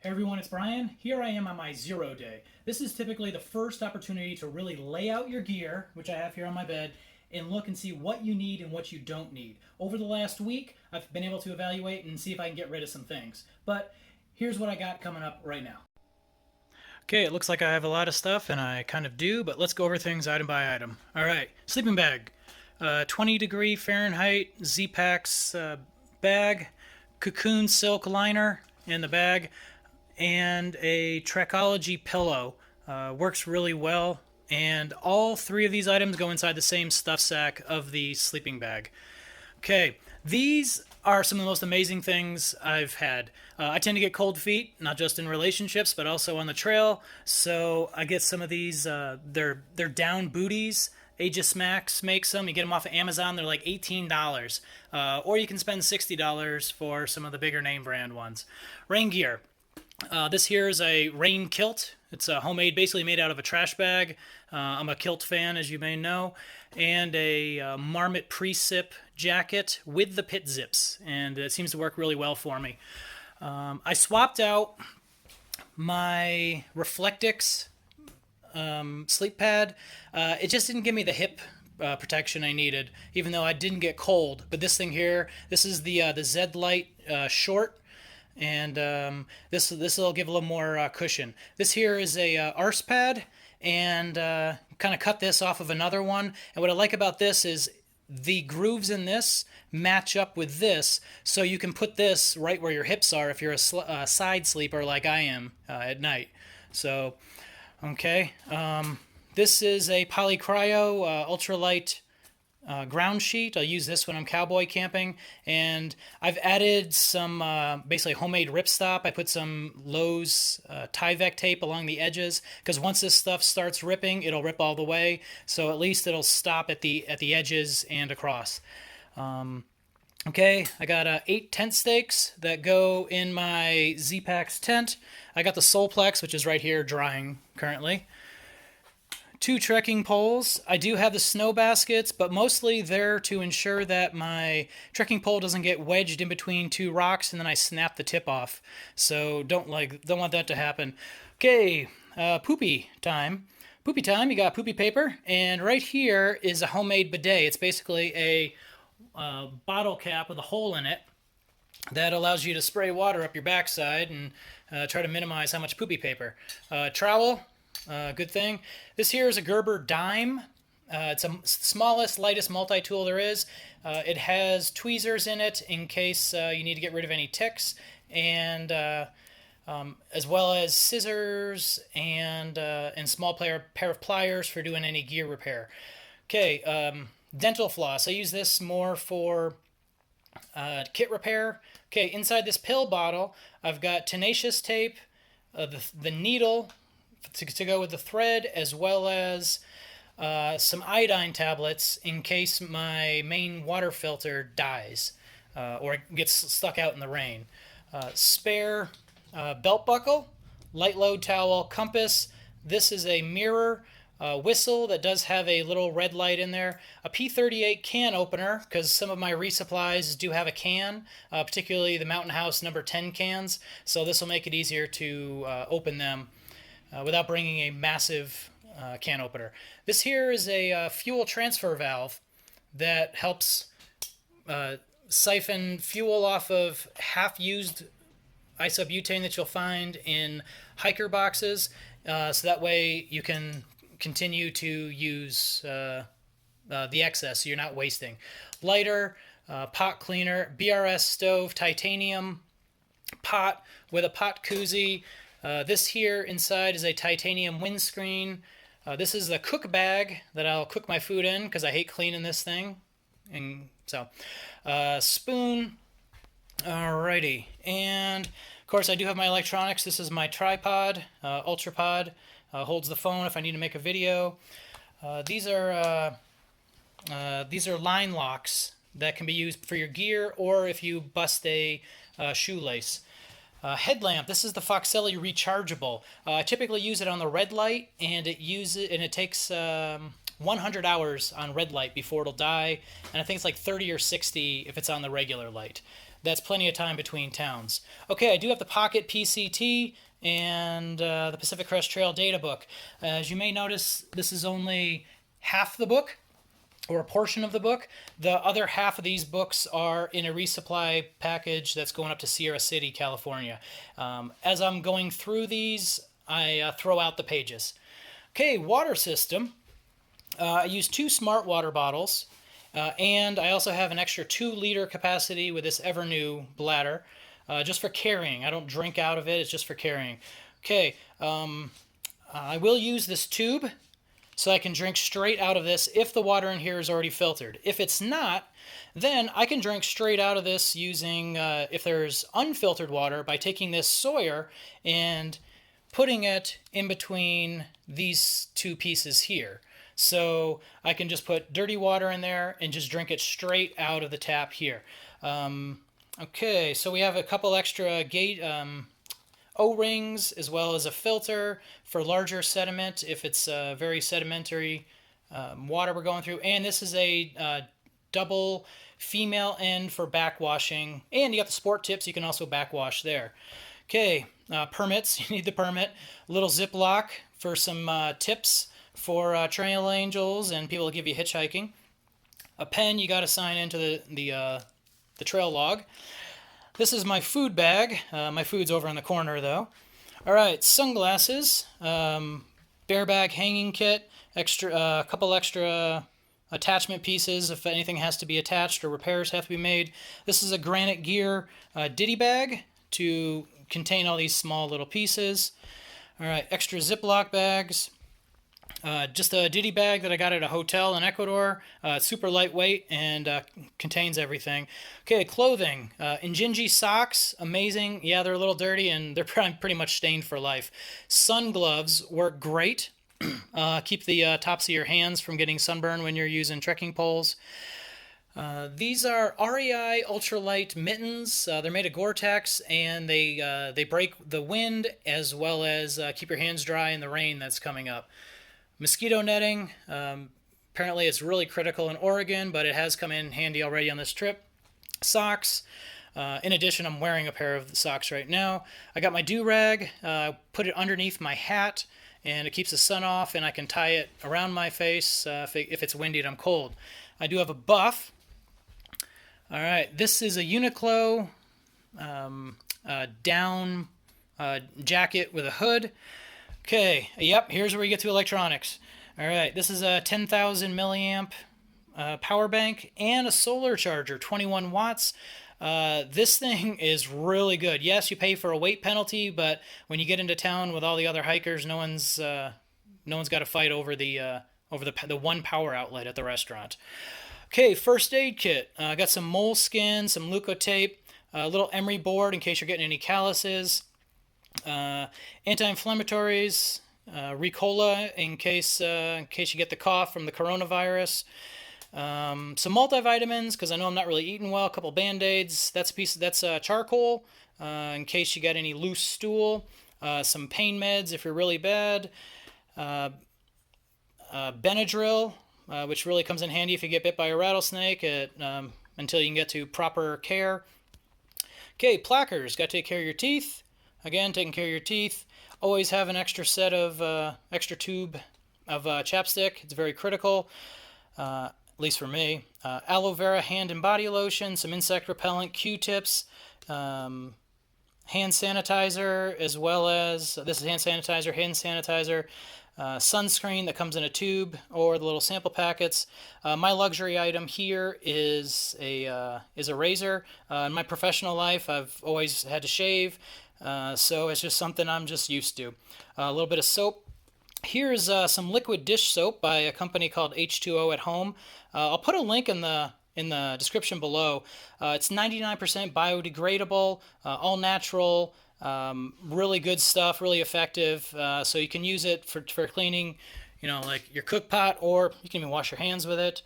Hey everyone, it's Brian. Here I am on my 0 day. This is typically the first opportunity to really lay out your gear, which I have here on my bed, and look and see what you need and what you don't need. Over the last week, I've been able to evaluate and see if I can get rid of some things. But here's what I got coming up right now. Okay, it looks like I have a lot of stuff, and I kind of do, but let's go over things item by item. All right, sleeping bag. 20 degree Fahrenheit Z-Packs bag, cocoon silk liner in the bag, and a Trekology pillow. Works really well, and all three of these items go inside the same stuff sack of the sleeping bag. Okay, these are some of the most amazing things I've had. I tend to get cold feet, not just in relationships, but also on the trail. So I get some of these. They're down booties. Aegis Max makes them. You get them off of Amazon. They're like $18, or you can spend $60 for some of the bigger name brand ones. Rain gear. This here is a rain kilt. It's a homemade, basically made out of a trash bag. I'm a kilt fan, as you may know, and a Marmot pre-sip jacket with the pit zips, and it seems to work really well for me. I swapped out my Reflectix sleep pad. It just didn't give me the hip protection I needed, even though I didn't get cold. But this thing here, this is the Z Lite short, and this will give a little more cushion. This here is a arse pad, and kind of cut this off of another one. And what I like about this is the grooves in this match up with this, so you can put this right where your hips are if you're a side sleeper like I am at night. So, okay. This is a Polycryo ultralight ground sheet. I'll use this when I'm cowboy camping, and I've added some basically homemade ripstop. I put some Lowe's Tyvek tape along the edges, because once this stuff starts ripping, it'll rip all the way. So at least it'll stop at the edges and across. Okay, I got 8 tent stakes that go in my Z-Packs tent. I got the Solplex, which is right here drying currently. 2 trekking poles. I do have the snow baskets, but mostly they're to ensure that my trekking pole doesn't get wedged in between 2 rocks and then I snap the tip off. So don't want that to happen. Okay, poopy time. Poopy time, you got poopy paper, and right here is a homemade bidet. It's basically a bottle cap with a hole in it that allows you to spray water up your backside and try to minimize how much poopy paper. Trowel. Good thing. This here is a Gerber dime. It's the smallest, lightest multi-tool there is. It has tweezers in it in case you need to get rid of any ticks, and as well as scissors and small pair of pliers for doing any gear repair. Okay, dental floss. I use this more for kit repair. Okay, inside this pill bottle, I've got tenacious tape, the needle to go with the thread, as well as some iodine tablets in case my main water filter dies or gets stuck out in the rain. Spare belt buckle, light load towel, compass. This is a mirror, whistle that does have a little red light in there, a P38 can opener, because some of my resupplies do have a can, particularly the Mountain House number 10 cans, so this will make it easier to open them without bringing a massive can opener. This here is a fuel transfer valve that helps siphon fuel off of half-used isobutane that you'll find in hiker boxes, so that way you can continue to use the excess, so you're not wasting. Lighter, pot cleaner, BRS stove, titanium pot with a pot koozie. This here inside is a titanium windscreen. This is the cook bag that I'll cook my food in, because I hate cleaning this thing. And so, spoon. Alrighty, and of course I do have my electronics. This is my tripod, UltraPod. Holds the phone if I need to make a video. These are line locks that can be used for your gear, or if you bust a shoelace. Headlamp. This is the Foxelli rechargeable. I typically use it on the red light, and it takes 100 hours on red light before it'll die, and I think it's like 30 or 60 if it's on the regular light. That's plenty of time between towns. Okay, I do have the Pocket PCT and the Pacific Crest Trail Data Book. As you may notice, this is only half the book, or a portion of the book. The other half of these books are in a resupply package that's going up to Sierra City, California. As I'm going through these, I throw out the pages. Okay, water system. I use 2 smart water bottles, and I also have an extra 2-liter capacity with this Evernew bladder, just for carrying. I don't drink out of it, it's just for carrying. Okay, I will use this tube so I can drink straight out of this if the water in here is already filtered. If it's not, then I can drink straight out of this using, if there's unfiltered water, by taking this Sawyer and putting it in between these 2 pieces here. So I can just put dirty water in there and just drink it straight out of the tap here. Okay, so we have a couple extra O-rings as well as a filter for larger sediment if it's very sedimentary water we're going through. And this is a double female end for backwashing. And you got the sport tips, you can also backwash there. Okay, permits, you need the permit. A little Ziploc for some tips for trail angels and people that give you hitchhiking. A pen, you got to sign into the trail log. This is my food bag. My food's over in the corner though. All right, sunglasses, bear bag hanging kit, a couple extra attachment pieces if anything has to be attached or repairs have to be made. This is a Granite Gear ditty bag to contain all these small little pieces. All right, extra Ziploc bags. Just a ditty bag that I got at a hotel in Ecuador. Super lightweight and contains everything. Okay, clothing. Injinji socks, amazing. Yeah, they're a little dirty and they're pretty much stained for life. Sun gloves work great. Keep the tops of your hands from getting sunburned when you're using trekking poles. These are REI ultralight mittens. They're made of Gore-Tex and they break the wind as well as keep your hands dry in the rain that's coming up. Mosquito netting, apparently it's really critical in Oregon, but it has come in handy already on this trip. Socks. In addition, I'm wearing a pair of socks right now. I got my do-rag, put it underneath my hat, and it keeps the sun off, and I can tie it around my face if it's windy and I'm cold. I do have a buff. All right, this is a Uniqlo down jacket with a hood. Okay, yep, here's where we get to electronics. All right, this is a 10,000 milliamp power bank and a solar charger, 21 watts. This thing is really good. Yes, you pay for a weight penalty, but when you get into town with all the other hikers, no one's got to fight over the one power outlet at the restaurant. Okay, first aid kit. I got some moleskin, some Leukotape, a little emery board in case you're getting any calluses. Anti-inflammatories, Ricola in case you get the cough from the coronavirus. Some multivitamins because I know I'm not really eating well. A couple Band-Aids. That's charcoal in case you got any loose stool. Some pain meds if you're really bad. Benadryl, which really comes in handy if you get bit by a rattlesnake until you can get to proper care. Okay, plackers. Got to take care of your teeth. Again, taking care of your teeth. Always have an extra set of extra tube of chapstick. It's very critical, at least for me. Aloe vera hand and body lotion, some insect repellent, Q-tips, hand sanitizer, as well as this is hand sanitizer, sunscreen that comes in a tube or the little sample packets. My luxury item here is a razor. In my professional life, I've always had to shave. So it's just something I'm just used to. A little bit of soap. Here's some liquid dish soap by a company called H2O at Home. I'll put a link in the description below. It's 99% biodegradable, all natural, really good stuff, really effective. So you can use it for cleaning, like your cook pot, or you can even wash your hands with it.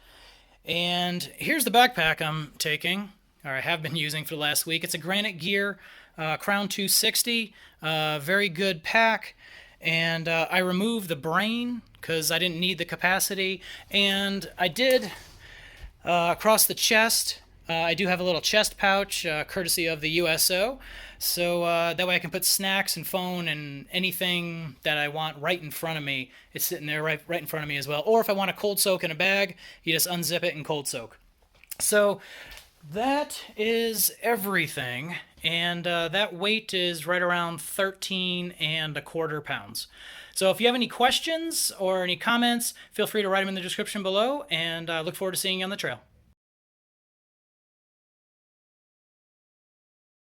And here's the backpack I'm taking, or I have been using for the last week. It's a Granite Gear Crown 260, very good pack, and I removed the brain because I didn't need the capacity, and I did across the chest I do have a little chest pouch, courtesy of the USO, so that way I can put snacks and phone and anything that I want right in front of me. It's sitting there right in front of me as well. Or if I want to cold soak in a bag, you just unzip it and cold soak. So that is everything, and that weight is right around 13 1/4 pounds. So if you have any questions or any comments, feel free to write them in the description below, and I look forward to seeing you on the trail.